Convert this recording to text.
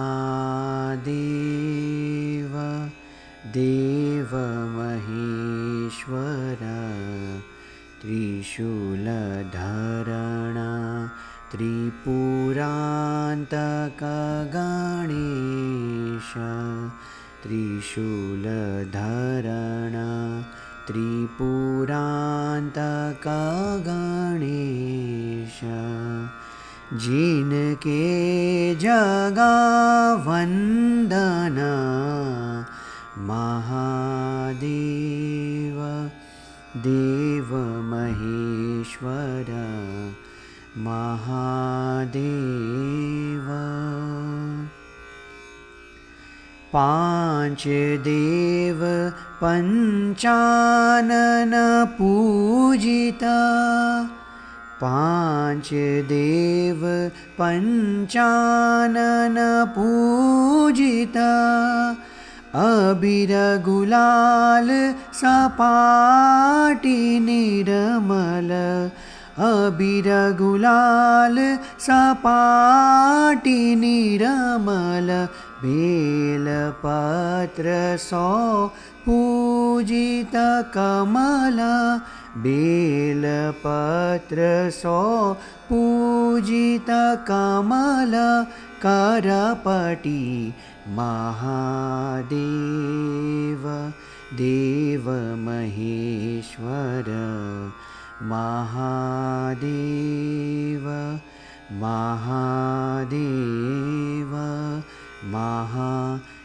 महादेव देव महेश्वरा त्रिशूलधरणा त्रिपुरान्तक गणेश त्रिशूलधरणा त्रिपुरान्तक गणेश जिनके जगा वन्दना महादेव देव महेश्वर महादेव पांच देव पंचानन पूजिता पांच देव पंचानन पूजिता अबीर गुलाल सपाटी निर्मल अबीर गुलाल सपाटी निर्मल बेलपत्र सौ पूजित कमल बेलपत्र सौ पूजित कमल करपटी महादेव देव महेश्वर महादेव महादेव महादेव।